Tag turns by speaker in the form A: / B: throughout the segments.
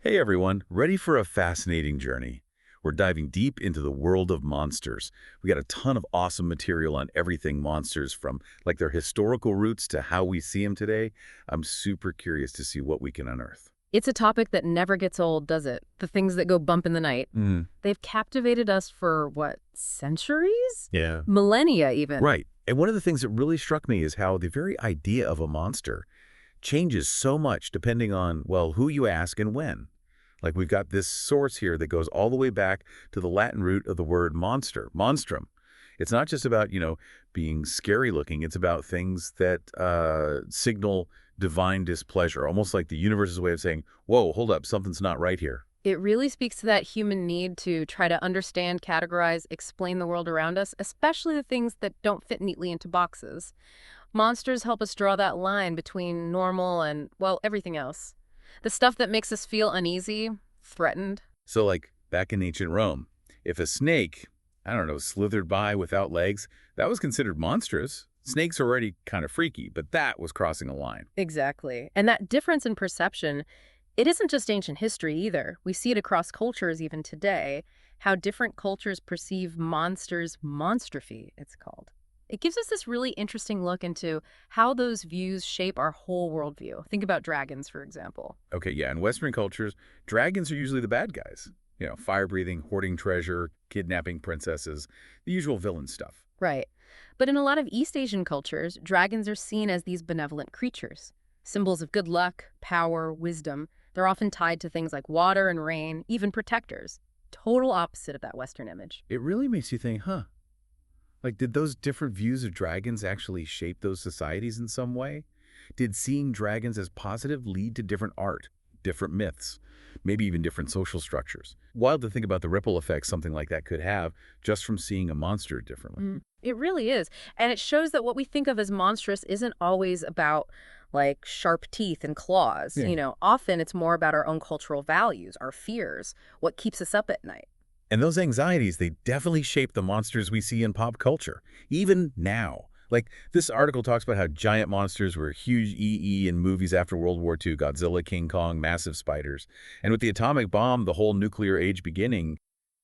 A: Hey everyone, ready for a fascinating journey? We're diving deep into the world of monsters. We got a ton of awesome material on everything monsters, from like their historical roots to how we see them today. I'm super curious to see what we can unearth.
B: It's a topic that never gets old, does it? The things that go bump in the night.
A: Mm,
B: They've captivated us for, what, centuries?
A: yeah.
B: Millennia, even.
A: Right. And one of the things that really struck me is how the very idea of a monster changes so much depending on, well, who you ask and when. Like we've got this source here that goes all the way back to the Latin root of the word monster, monstrum. It's not just about, being scary looking. It's about things that signal divine displeasure, almost like the universe's way of saying, whoa, hold up, something's not right here.
B: It really speaks to that human need to try to understand, categorize, explain the world around us, especially the things that don't fit neatly into boxes. Monsters help us draw that line between normal and, well, everything else. The stuff that makes us feel uneasy, threatened.
A: So like back in ancient Rome, if a snake, I don't know, slithered by without legs, that was considered monstrous. Snakes are already kind of freaky, but that was crossing a line.
B: Exactly. And that difference in perception, it isn't just ancient history either. We see it across cultures even today, how different cultures perceive monsters, monstrophy, it's called. It gives us this really interesting look into how those views shape our whole worldview. Think about dragons, for example.
A: Okay, yeah, in Western cultures, dragons are usually the bad guys. Fire-breathing, hoarding treasure, kidnapping princesses, the usual villain stuff.
B: Right. But in a lot of East Asian cultures, dragons are seen as these benevolent creatures. Symbols of good luck, power, wisdom. They're often tied to things like water and rain, even protectors. Total opposite of that Western image.
A: It really makes you think, huh? Like, did those different views of dragons actually shape those societies in some way? Did seeing dragons as positive lead to different art, different myths, maybe even different social structures? Wild to think about the ripple effects something like that could have just from seeing a monster differently.
B: It really is. And it shows that what we think of as monstrous isn't always about like sharp teeth and claws.
A: Yeah.
B: Often it's more about our own cultural values, our fears, what keeps us up at night.
A: And those anxieties, they definitely shape the monsters we see in pop culture, even now. Like, this article talks about how giant monsters were huge EE in movies after World War II, Godzilla, King Kong, massive spiders. And with the atomic bomb, the whole nuclear age beginning,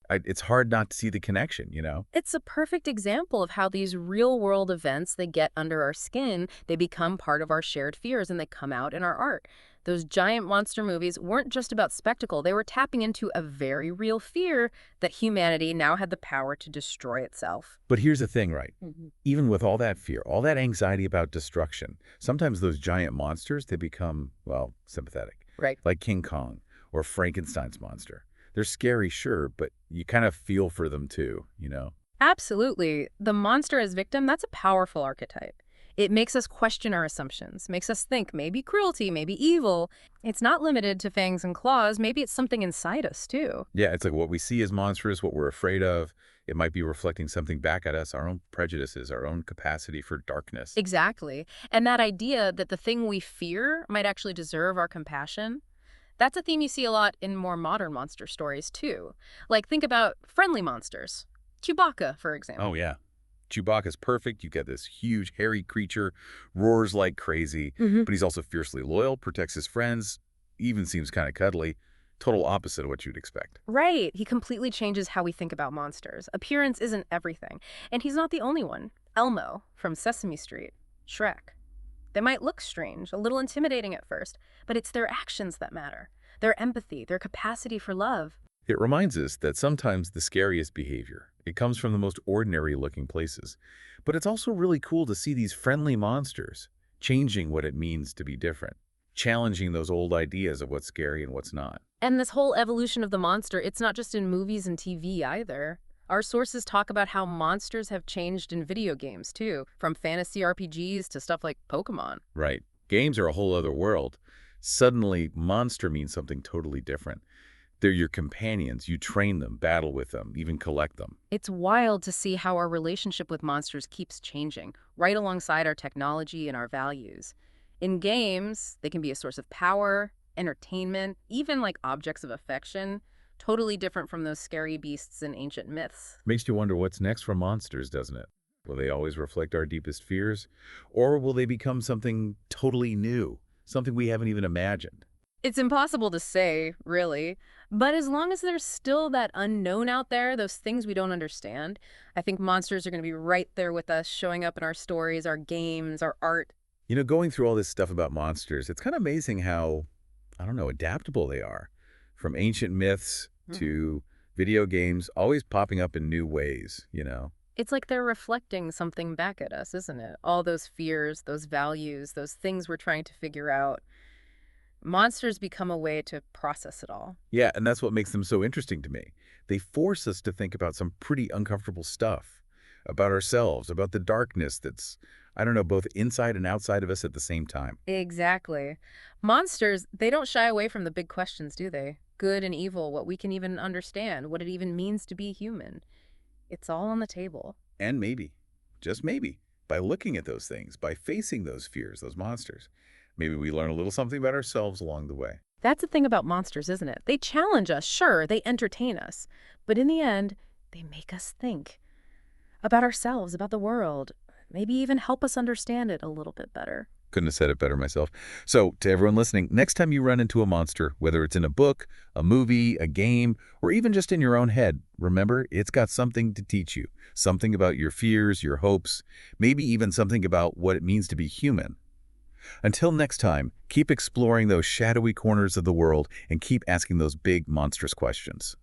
A: it's hard not to see the connection?
B: It's a perfect example of how these real-world events, they get under our skin, they become part of our shared fears, and they come out in our art. Those giant monster movies weren't just about spectacle. They were tapping into a very real fear that humanity now had the power to destroy itself.
A: But here's the thing, right?
B: Mhm.
A: Even with all that fear, all that anxiety about destruction, sometimes those giant monsters, they become, well, sympathetic.
B: Right.
A: Like King Kong or Frankenstein's monster. They're scary, sure, but you kind of feel for them too?
B: Absolutely. The monster as victim, that's a powerful archetype. It makes us question our assumptions, makes us think maybe cruelty, maybe evil. It's not limited to fangs and claws. Maybe it's something inside us, too.
A: Yeah, it's like what we see as monstrous, what we're afraid of. It might be reflecting something back at us, our own prejudices, our own capacity for darkness.
B: Exactly. And that idea that the thing we fear might actually deserve our compassion, that's a theme you see a lot in more modern monster stories, too. Like, think about friendly monsters. Chewbacca, for
A: Oh,
B: example.
A: yeah. Chewbacca's perfect. You get this huge, hairy creature, roars like crazy,
B: Hmm.
A: but he's also fiercely loyal, protects his friends, even seems kind of cuddly. Total opposite of what you'd expect.
B: Right. He completely changes how we think about monsters. Appearance isn't everything. And he's not the only one. Elmo from Sesame Street, Shrek. They might look strange, a little intimidating at first, but it's their actions that matter. Their empathy, their capacity for love.
A: It reminds us that sometimes the scariest behavior, it comes from the most ordinary looking places. But it's also really cool to see these friendly monsters changing what it means to be different, challenging those old ideas of what's scary and what's not.
B: And this whole evolution of the monster, it's not just in movies and TV either. Our sources talk about how monsters have changed in video games too, from fantasy RPGs to stuff like Pokemon.
A: Right. Games are a whole other world. Suddenly, monster means something totally different. They're your companions. You train them, battle with them, even collect them.
B: It's wild to see how our relationship with monsters keeps changing, right alongside our technology and our values. In games, they can be a source of power, entertainment, even like objects of affection, totally different from those scary beasts in ancient myths.
A: Makes you wonder what's next for monsters, doesn't it? Will they always reflect our deepest fears? Or will they become something totally new, something we haven't even imagined?
B: It's impossible to say, really. But as long as there's still that unknown out there, those things we don't understand, I think monsters are going to be right there with us, showing up in our stories, our games, our art.
A: You know, going through all this stuff about monsters, it's kind of amazing how, I don't know, adaptable they are. From ancient myths
B: Mhm.
A: to video games, always popping up in new ways, you know?
B: It's like they're reflecting something back at us, isn't it? All those fears, those values, those things we're trying to figure out. Monsters become a way to process it all.
A: Yeah, and that's what makes them so interesting to me. They force us to think about some pretty uncomfortable stuff, about ourselves, about the darkness that's, I don't know, both inside and outside of us at the same time.
B: Exactly. Monsters, they don't shy away from the big questions, do they? Good and evil, what we can even understand, what it even means to be human. It's all on the table.
A: And maybe, just maybe, by looking at those things, by facing those fears, those monsters, maybe we learn a little something about ourselves along the way.
B: That's the thing about monsters, isn't it? They challenge us, sure, they entertain us, but in the end, they make us think about ourselves, about the world, maybe even help us understand it a little bit better.
A: Couldn't have said it better myself. So, to everyone listening, next time you run into a monster, whether it's in a book, a movie, a game, or even just in your own head, remember, it's got something to teach you. Something about your fears, your hopes, maybe even something about what it means to be human. Until next time, keep exploring those shadowy corners of the world and keep asking those big, monstrous questions.